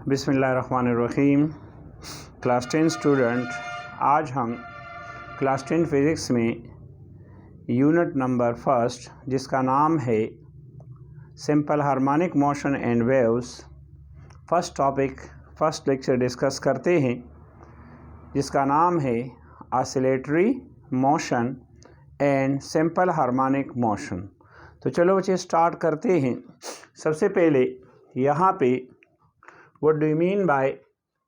बिस्मिल्लाहिर्रहमानिर्रहीम। Class 10 student, आज हम क्लास 10 फिज़िक्स में यूनिट नंबर फर्स्ट जिसका नाम है simple harmonic motion and waves, first lecture discuss करते हैं जिसका नाम है oscillatory motion and simple harmonic motion. तो चलो बच्चे स्टार्ट करते हैं। सबसे पहले यहाँ पे What do you mean by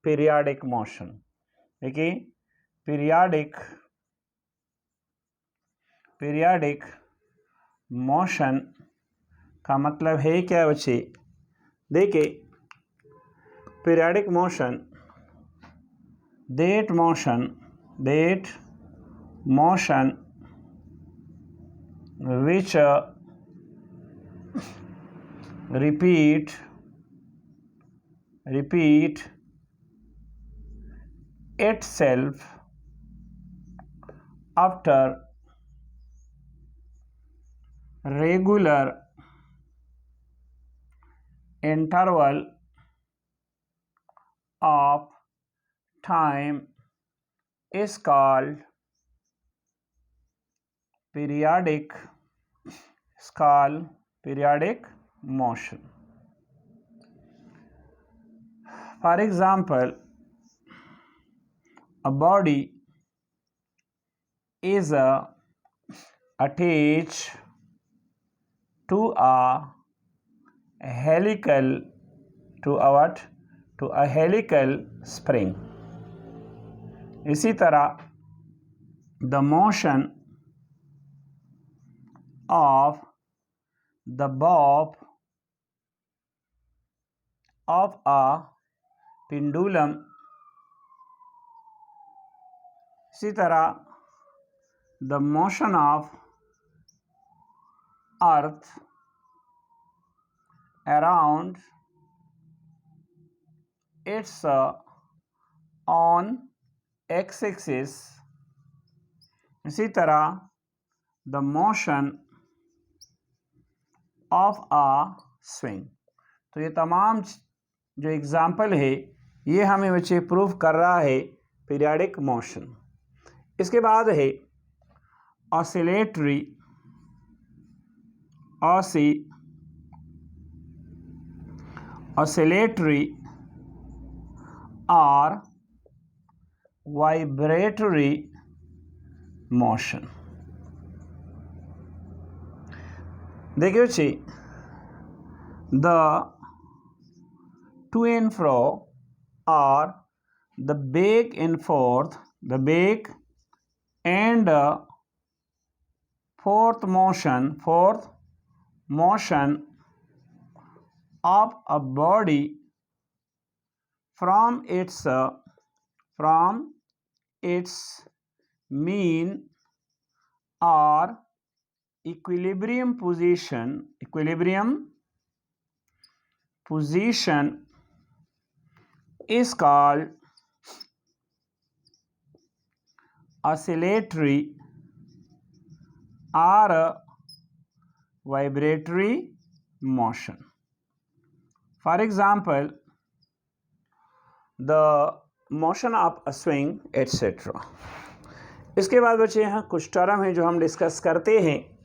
periodic motion? देखिए, periodic motion का मतलब है क्या बच्चे? देखिए, periodic motion that motion which repeat itself after regular interval of time is called periodic motion. For example, a body is attached to a helical spring. इसी तरह the motion of the bob of a pendulum, इसी तरह the motion of earth around its own axis, इसी तरह the motion of a swing। तो ये तमाम जो एग्जाम्पल है ये हमें बच्चे प्रूव कर रहा है पीरियाडिक मोशन। इसके बाद है ऑसिलेटरी और वाइब्रेटरी मोशन। देखिए बच्चे, the to and fro or the back and forth, the back and forth motion of a body from its mean or equilibrium position is called oscillatory or vibratory motion. For example, the motion of a swing, etc. इसके बाद बच्चे यहाँ कुछ term हैं जो हम discuss करते हैं।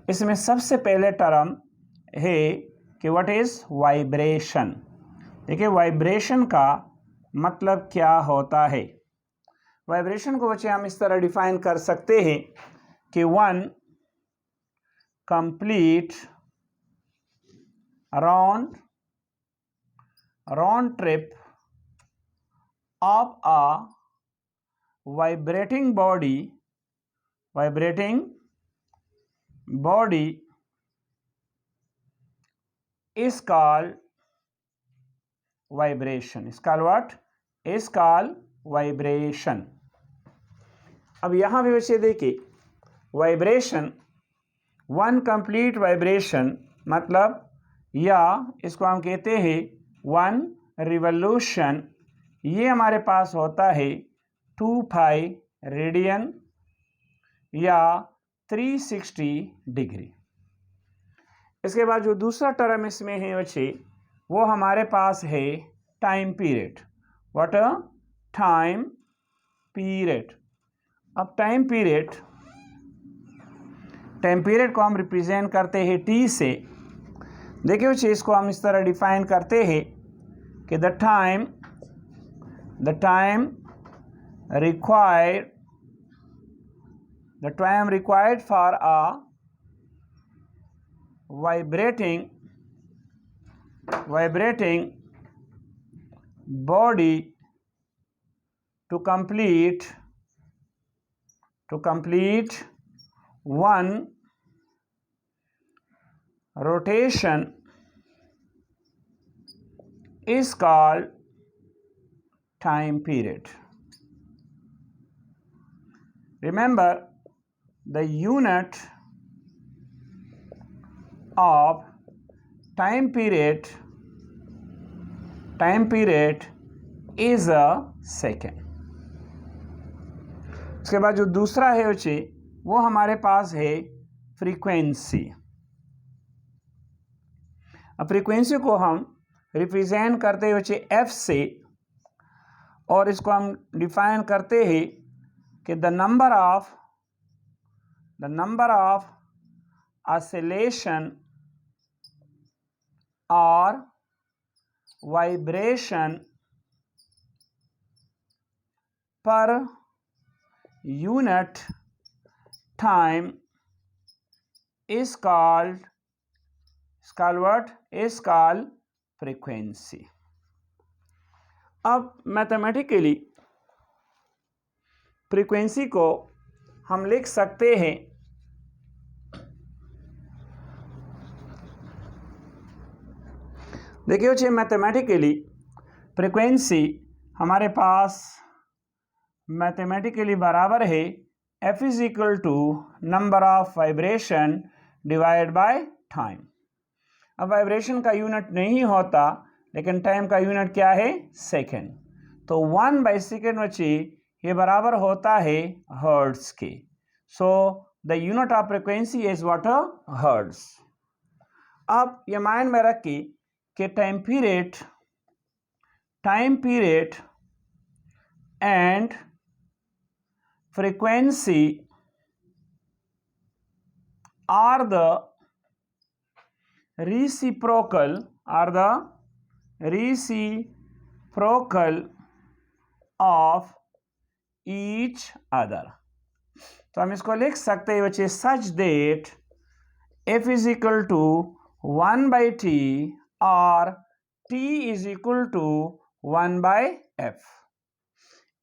इसमें सबसे पहले टर्म है कि व्हाट इज़ वाइब्रेशन। देखिए, वाइब्रेशन का मतलब क्या होता है। वाइब्रेशन को बच्चे हम इस तरह डिफाइन कर सकते हैं कि one complete round trip of a vibrating body is called vibration. Is called what? Is called vibration. अब यहाँ भी बच्चे देखिए, वाइब्रेशन, वन कंप्लीट वाइब्रेशन मतलब, या इसको हम कहते हैं वन रिवॉल्यूशन, ये हमारे पास होता है 2 पाई रेडियन या 360 डिग्री। इसके बाद जो दूसरा टर्म इसमें है बच्चे वो हमारे पास है time period. What a time period. अब टाइम पीरियड को हम रिप्रेजेंट करते हैं टी से. देखिए उस चीज़ को हम इस तरह डिफाइन करते हैं कि the time required for a vibrating body to complete one rotation is called time period. Remember, the unit of time period is a second. उसके बाद जो दूसरा है बच्चे वो हमारे पास है फ्रीक्वेंसी. अब फ्रीक्वेंसी को हम रिप्रेजेंट करते हैं बच्चे एफ से, और इसको हम डिफाइन करते हैं कि the number of oscillation or vibration per unit time is called what? Is called frequency. अब मैथमेटिकली फ्रीक्वेंसी को हम लिख सकते हैं देखिए बच्चे मैथमेटिकली फ्रीक्वेंसी हमारे पास मैथमेटिकली बराबर है F is equal to number of vibration divide by time. अब वाइब्रेशन का यूनिट नहीं होता लेकिन टाइम का यूनिट क्या है? सेकेंड. तो 1/सेकेंड बच्चे ये बराबर होता है हर्ट्ज के. So the unit of frequency is what? Hertz. अब ये माइंड में रखिए कि time period and frequency are the reciprocal of each other. तो हम इसको लिख सकते हैं बच्चे such that F is equal to 1/T और T is equal to 1/F.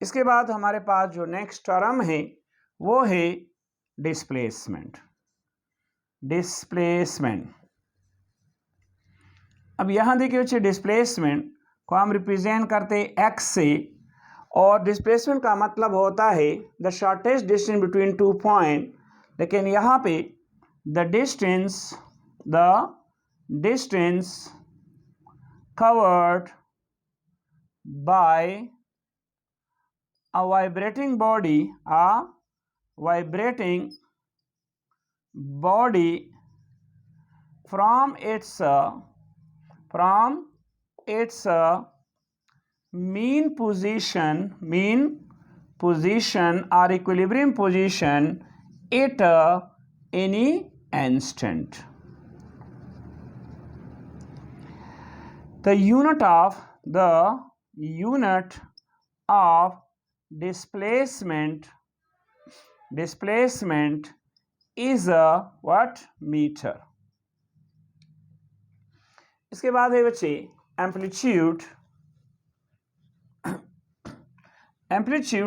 इसके बाद हमारे पास जो नेक्स्ट टर्म है वो है डिस्प्लेसमेंट. अब यहाँ देखिए बच्चे डिस्प्लेसमेंट को हम रिप्रेजेंट करते हैं एक्स से, और डिस्प्लेसमेंट का मतलब होता है the shortest distance between 2 point. लेकिन यहाँ पे the distance covered by a vibrating body from its mean position or equilibrium position at any instant. The unit of displacement is a what? Metre. इसके बाद है बच्चे एम्पलीट्यूड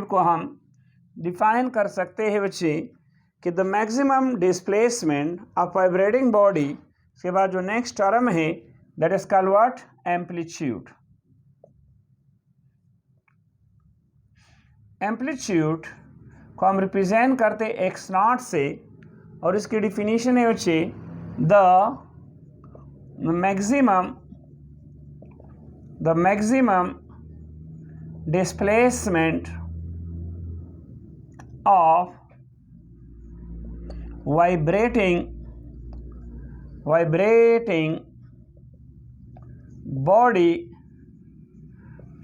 को हम define कर सकते हैं बच्चे कि the maximum displacement of vibrating body. इसके बाद जो नेक्स्ट टर्म है that is called what? Amplitude. Amplitude को हम रिप्रेजेंट करते x0 से, और इसकी डिफिनीशन है बच्चे the maximum displacement of vibrating body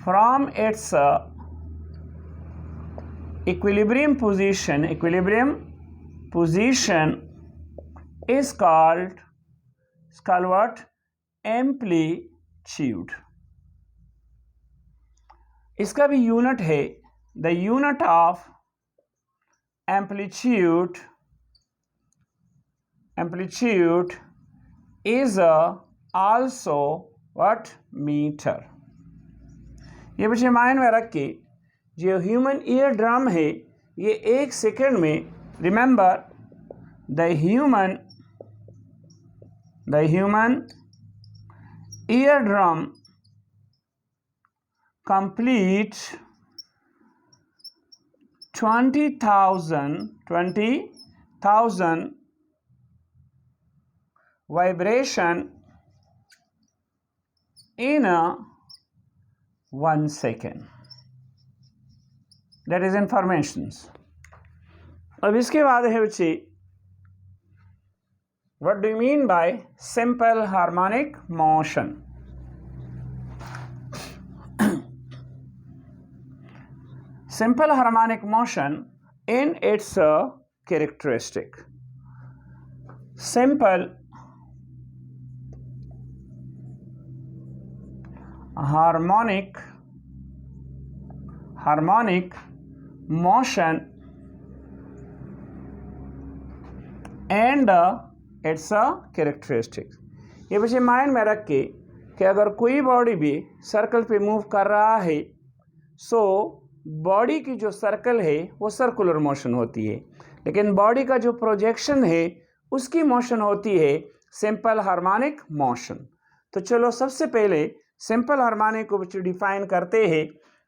from its equilibrium position is called what? Amplitude. इसका भी यूनिट है, the unit of amplitude is also what? Metre. ये बच्चे माइंड में रख के, जो ह्यूमन ईयर ड्रम है ये 1 सेकेंड में, remember the human ear drum complete 20,000 vibration in 1 second. That is informations. अब इसके बाद है बच्चे, what do you mean by simple harmonic motion? Simple harmonic motion in its characteristic. Simple harmonic motion and its characteristics. ये बच्चे mind में रख के कि अगर कोई बॉडी भी सर्कल पे मूव कर रहा है, सो बॉडी की जो सर्कल है वो सर्कुलर मोशन होती है, लेकिन बॉडी का जो प्रोजेक्शन है उसकी मोशन होती है सिंपल हार्मोनिक मोशन. तो चलो सबसे पहले सिंपल हार्मोनिक को डिफाइन करते हैं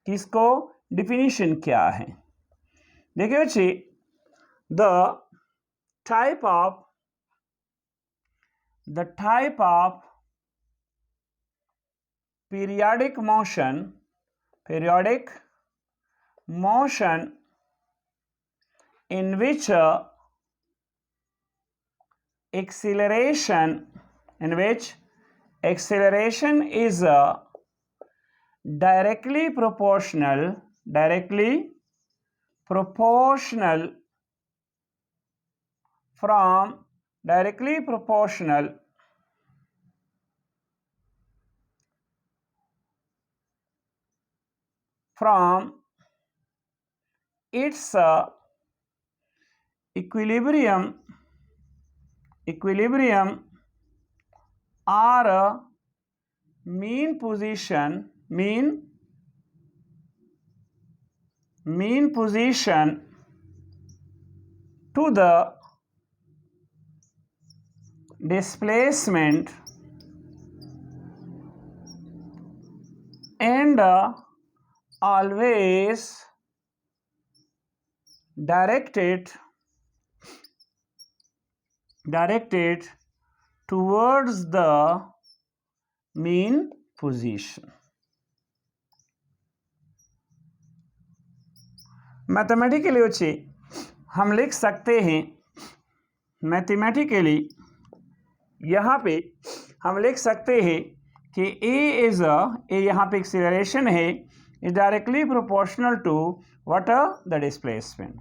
कि इसको डिफिनीशन क्या है. देखिए बच्चे, the type of periodic motion in which acceleration is directly proportional from its equilibrium or mean position to the displacement and always directed towards the mean position. Mathematically बच्चे हम लिख सकते हैं, मैथमेटिकली यहाँ पे हम लिख सकते हैं कि ए यहाँ पे एक्सीलरेशन है, is directly proportional to what the displacement.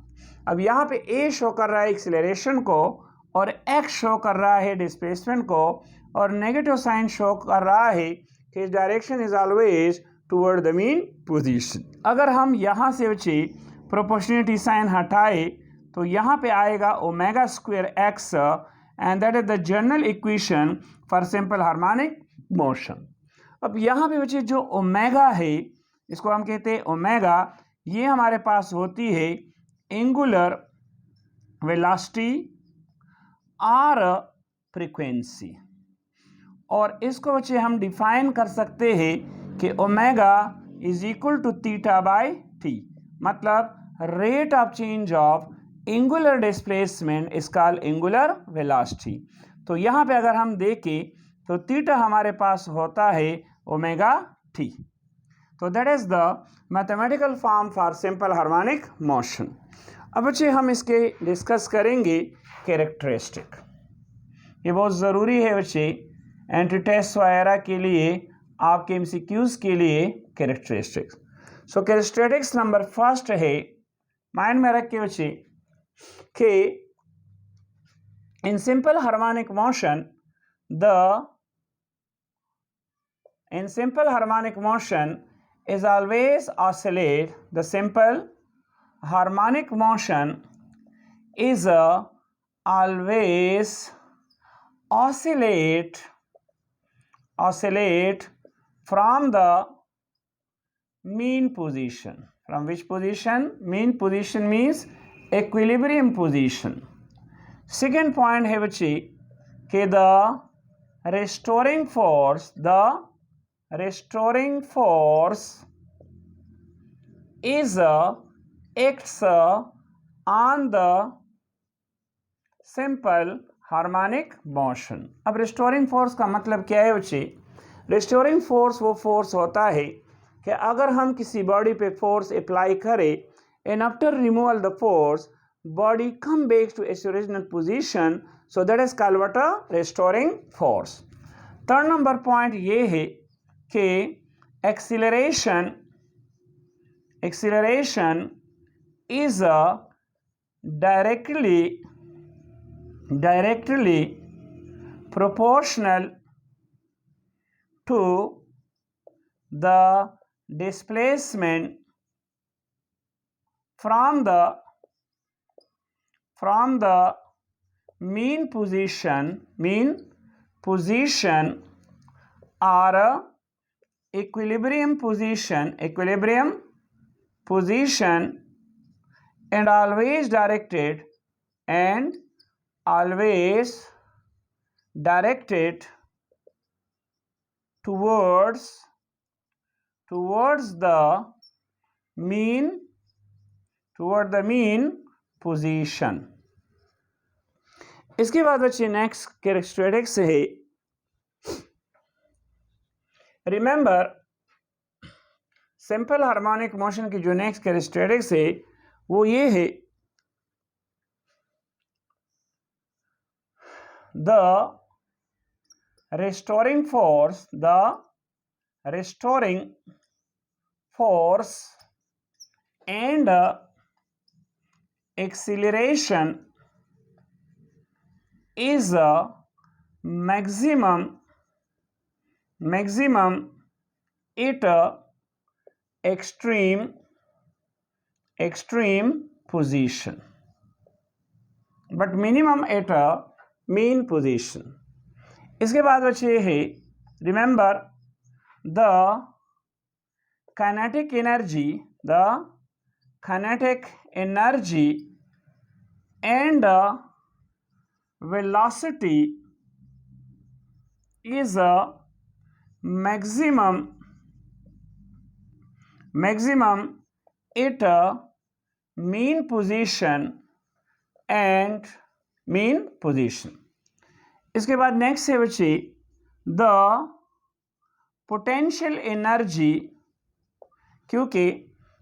अब यहाँ पे ए शो कर रहा है एक्सीलरेशन को और एक्स शो कर रहा है डिस्प्लेसमेंट को, और नेगेटिव साइन शो कर रहा है कि direction is always toward the mean position. अगर हम यहाँ से बच्चे प्रोपोर्शनलिटी साइन हटाए तो यहाँ पे आएगा omega square x, and that is the general equation for simple harmonic motion. अब यहाँ पे बच्चे जो ओमेगा है, इसको हम कहते हैं ओमेगा, ये हमारे पास होती है एंगुलर वेलोसिटी और फ्रीक्वेंसी, और इसको बच्चे हम डिफाइन कर सकते हैं कि omega is equal to theta by t, मतलब rate of change of angular displacement is called angular velocity. तो यहाँ पे अगर हम देखें तो थीटा हमारे पास होता है ओमेगा टी. तो that is the mathematical form for simple harmonic motion. अब बच्चे हम इसके डिस्कस करेंगे कैरेक्टरिस्टिक. ये बहुत ज़रूरी है बच्चे एंट्री टेस्ट वगैरह के लिए, आपके एमसीक्यूज़ के लिए कैरेक्टरिस्टिक्स. सो कैरेक्टरिस्टिक्स नंबर फर्स्ट है, माइंड में रख के बच्चे कि in simple harmonic motion is always oscillate. The simple harmonic motion is always oscillate from the mean position. From which position? Mean position means equilibrium position. Second point है बच्चे कि the restoring force is acts on the simple harmonic motion. अब restoring force का मतलब क्या है बच्चे? restoring force वो force होता है कि अगर हम किसी बॉडी पे force अप्लाई करें and after removal the force body come back to its original position, so that is called what? A restoring force. Third number point ये है कि acceleration is directly proportional to the displacement from the mean position or equilibrium position and always directed towards the mean position. इसके बाद बच्चे next characteristics है, remember simple harmonic motion की जो next characteristics है वो ये है, the restoring force and acceleration is maximum at extreme position but minimum at a mean position. इसके बाद बच्चे है, remember the kinetic energy and velocity is a maximum at a mean position and mean position. इसके बाद next है बच्चे the potential energy, क्योंकि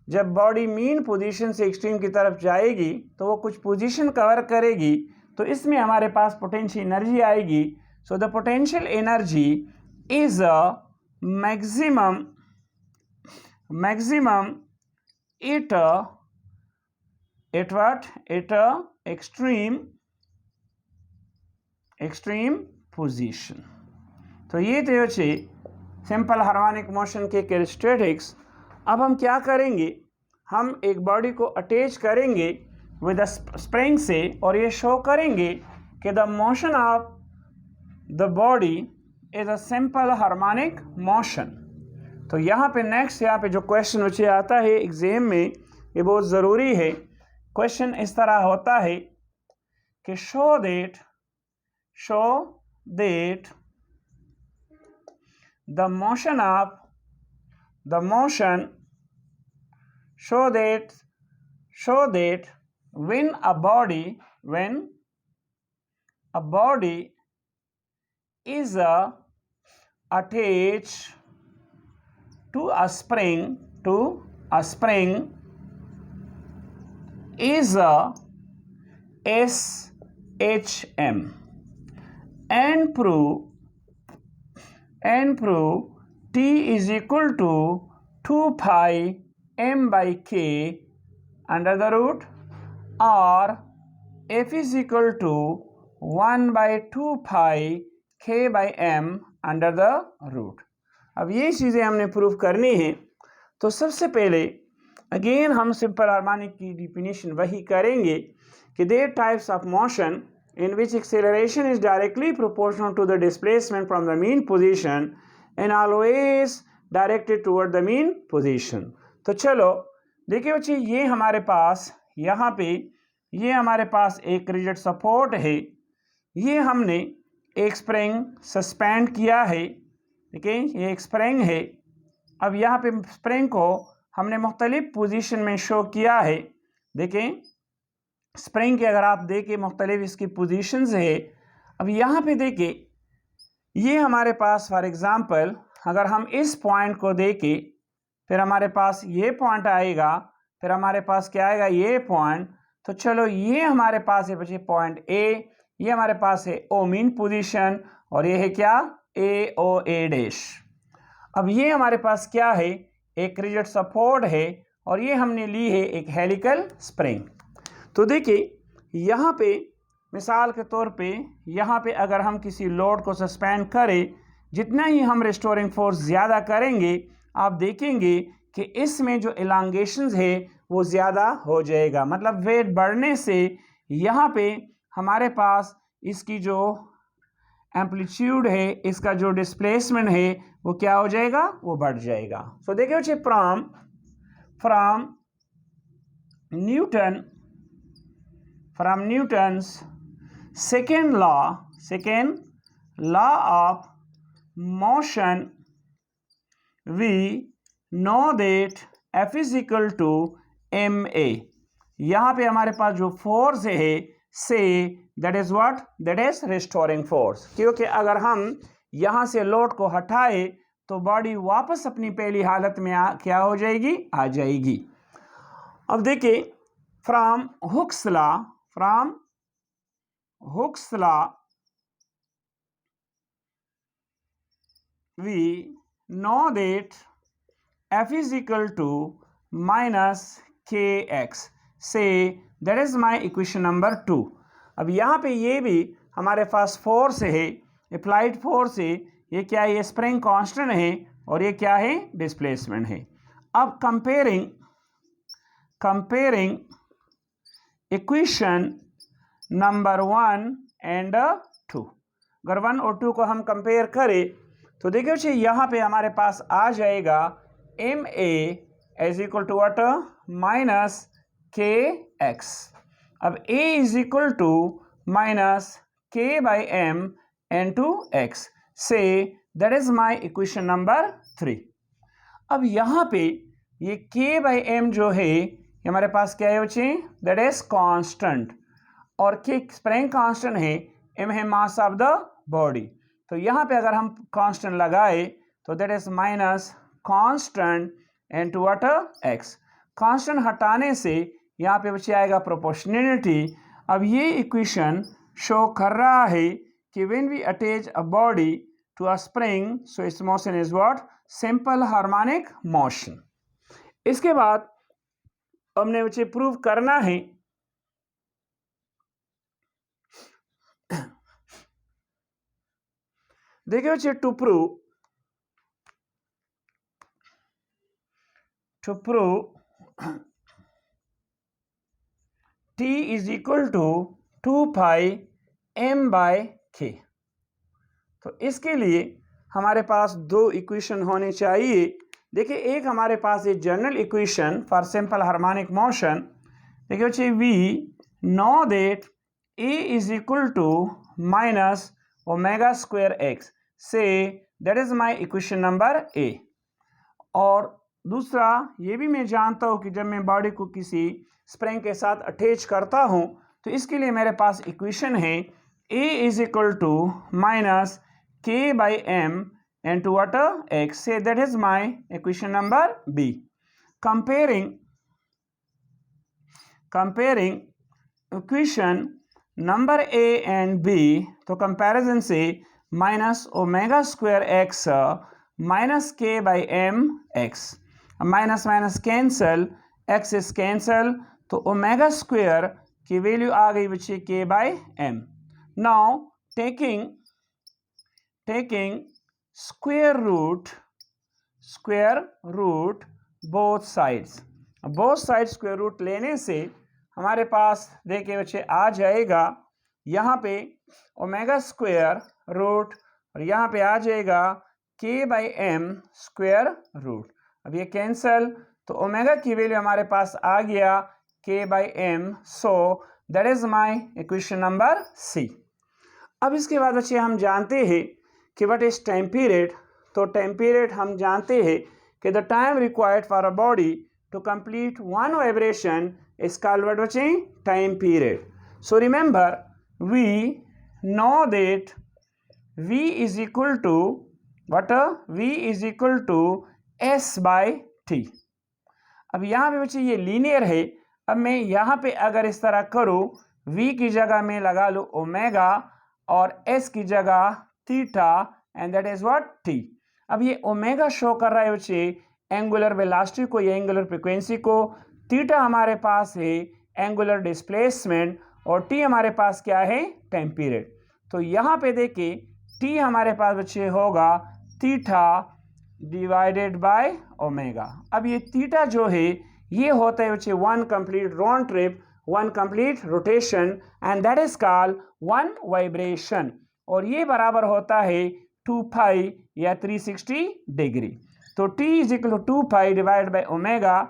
जब बॉडी मीन पोजीशन से एक्सट्रीम की तरफ जाएगी तो वो कुछ पोजीशन कवर करेगी, तो इसमें हमारे पास पोटेंशियल एनर्जी आएगी. So the potential energy is maximum at what? Eight extreme position. तो ये थे बच्चे सिंपल हार्मोनिक मोशन के कैरेक्टरिस्टिक्स. अब हम क्या करेंगे, हम एक बॉडी को अटैच करेंगे विद स्प्रिंग से और ये शो करेंगे कि the motion of the body is a simple harmonic motion. तो यहाँ पे नेक्स्ट यहाँ पे जो क्वेश्चन बच्चे आता है एग्जाम में, ये बहुत ज़रूरी है. क्वेश्चन इस तरह होता है कि show that the motion when a body is attached to a spring is SHM and prove T is equal to 2 pi m by k under the root, or f is equal to 1 by 2 pi k by m under the root। अब ये चीज़ें हमने prove करनी है। तो सबसे पहले again हम सिंपल हार्मोनिक की डिफिनीशन वही करेंगे कि there types of motion in which acceleration is directly proportional to the displacement from the mean position and always directed toward the mean position। तो चलो देखिए बच्चे, ये हमारे पास यहाँ पे ये हमारे पास एक रिजिड सपोर्ट है, ये हमने एक स्प्रिंग सस्पेंड किया है, ठीक है, ये एक स्प्रिंग है। अब यहाँ पे स्प्रिंग को हमने मुख्तलिफ पोजीशन में शो किया है। देखें स्प्रिंग के अगर आप देखें मुख्तलिफ इसकी पोजीशंस है। अब यहाँ पे देखें ये हमारे पास फॉर एग्ज़ाम्पल अगर हम इस पॉइंट को देखें, फिर हमारे पास ये पॉइंट आएगा, फिर हमारे पास क्या आएगा, ये पॉइंट। तो चलो ये हमारे पास है बच्चे पॉइंट ए, ये हमारे पास है ओ मीन पोजीशन, और ये है क्या, ए ओ ए डैश। अब ये हमारे पास क्या है, एक रिजिड सपोर्ट है, और ये हमने ली है एक हेलिकल स्प्रिंग। तो देखिए यहाँ पे मिसाल के तौर पे यहाँ पे अगर हम किसी लोड को सस्पेंड करें, जितना ही हम रिस्टोरिंग फोर्स ज़्यादा करेंगे, आप देखेंगे कि इसमें जो इलांगेशंस है वो ज़्यादा हो जाएगा। मतलब वेट बढ़ने से यहाँ पे हमारे पास इसकी जो एम्पलीट्यूड है, इसका जो डिस्प्लेसमेंट है वो क्या हो जाएगा, वो बढ़ जाएगा। सो देखिए बच्चे from Newton's second law of motion, we know that F is equal to ma। यहाँ पे हमारे पास जो फोर्स है से that is what, that is restoring force, क्योंकि अगर हम यहाँ से लोड को हटाए तो बॉडी वापस अपनी पहली हालत में क्या हो जाएगी, आ जाएगी। अब देखिए from Hooke's law we know that F is equal to minus kx, say that is my equation number 2। अब यहाँ पे ये भी हमारे पास फोर्स है, अप्लाइड फोर्स है, ये क्या है, ये स्प्रिंग कांस्टेंट है, और ये क्या है, डिस्प्लेसमेंट है। अब कंपेयरिंग इक्वेशन नंबर 1 एंड 2, अगर 1 और 2 को हम कंपेयर करें तो देखिए बच्चे यहाँ पे हमारे पास आ जाएगा m a is equal to what, minus k x. अब a is equal to minus k by m into x, से that is my equation number 3। अब यहाँ पे ये के बाई एम जो है ये हमारे पास क्या है बच्चे, दैट इज कांस्टेंट, और के स्प्रिंग कांस्टेंट है, एम है मास ऑफ द बॉडी। तो यहाँ पे अगर हम कांस्टेंट लगाए तो that is minus constant into what, x. Constant हटाने से यहाँ पे बच्चे आएगा प्रोपोर्शनैलिटी। अब ये इक्वेशन शो कर रहा है कि when we attach a body to a spring so it's motion is what, simple harmonic motion. इसके बाद हमने बच्चे प्रूव करना है देखिए बच्चे to prove T is equal to 2 pi m by k। तो इसके लिए हमारे पास दो इक्वेशन होने चाहिए। देखिए एक हमारे पास ये general equation for simple harmonic motion, देखिए बच्चे we know that A is equal to minus omega square x, से that is my equation number A. और दूसरा ये भी मैं जानता हूँ कि जब मैं बॉडी को किसी स्प्रिंग के साथ अटैच करता हूँ तो इसके लिए मेरे पास इक्वेशन है A is equal to minus k by m into water x, से that is my equation number B. Comparing equation number A and B, तो कंपैरिजन से minus omega square x minus k by m x, minus minus cancel, x is cancel, तो omega square की value आ गई बच्चे k by m. Now taking square root both sides. Both side square root लेने से हमारे पास देखिए बच्चे आ जाएगा यहाँ पे ओमेगा स्क्वायर रूट और यहाँ पे आ जाएगा के बाई एम स्क्वायर रूट. अब ये कैंसल, तो ओमेगा की वैल्यू हमारे पास आ गया k by m. So that is my equation number C. अब इसके बाद बच्चे हम जानते हैं कि व्हाट इज टाइम पीरियड. तो टाइम पीरियड हम जानते हैं कि the time required for a body to complete one vibration is called what बच्चे, time period. So remember we know that v is equal to what? v is equal to s by t. अब यहाँ पे बच्चे ये linear है. अब मैं यहाँ पे अगर इस तरह करूँ, v की जगह में लगा लूँ ओमेगा और s की जगह theta and that is what, t. अब ये ओमेगा शो कर रहा है बच्चे एंगुलर वेलोसिटी को या एंगुलर फ्रीक्वेंसी को, थीटा हमारे पास है एंगुलर डिस्प्लेसमेंट और t हमारे पास क्या है, टाइम पीरियड. तो यहाँ पे देखिए t हमारे पास बच्चे होगा थीटा डिवाइडेड बाय ओमेगा. अब ये थीटा जो है ये होता है बच्चे one complete round trip, one complete rotation and that is called one vibration. और ये बराबर होता है 2 पाई या 360 डिग्री. तो t is equal to 2 pi divide by omega.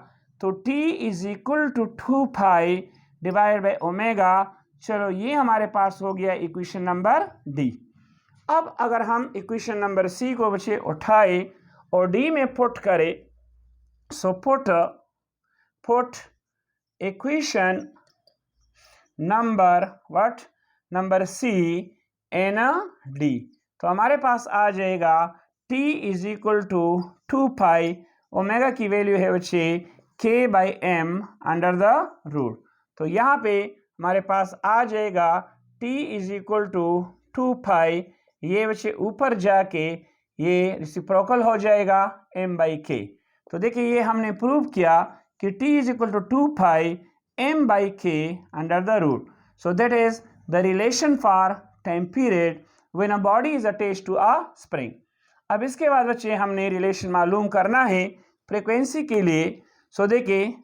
तो t is equal to 2 pi divide by omega. चलो ये हमारे पास हो गया इक्वेशन नंबर डी. अब अगर हम इक्वेशन नंबर सी को बच्चे उठाए और डी में पुट करें, so put equation number what, number C in D. तो हमारे पास आ जाएगा t is equal to 2 pi, omega की वैल्यू है बच्चे k by m under the root. तो यहाँ पे हमारे पास आ जाएगा t is equal to 2 pi, ये बच्चे ऊपर जाके ये रेसिप्रोकल हो जाएगा m बाई के. तो देखिए ये हमने प्रूव किया कि t is equal to 2 pi m by k under the root. So that is the relation for time period when a body is attached to a spring. अब इसके बाद बच्चे हमने रिलेशन मालूम करना है फ्रीक्वेंसी के लिए. सो देखिए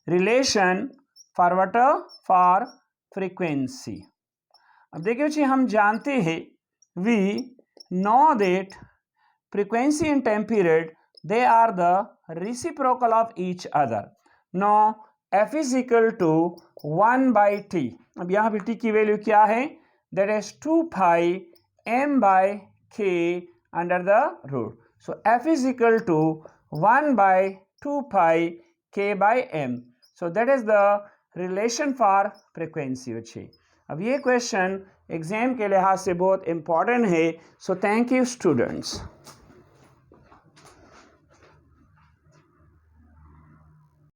relation for what, for frequency. अब देखिए बच्चे हम जानते हैं we know that frequency and time period they are the reciprocal of each other. No f is equal to 1 by T. अब यहाँ पे t की वैल्यू क्या है, that is 2 pi m by k under the root. So f is equal to 1 by 2 pi k by m. So that is the relation for frequency बच्चे. अब ये question exam के लिहाज से बहुत इंपॉर्टेंट है. So thank you students.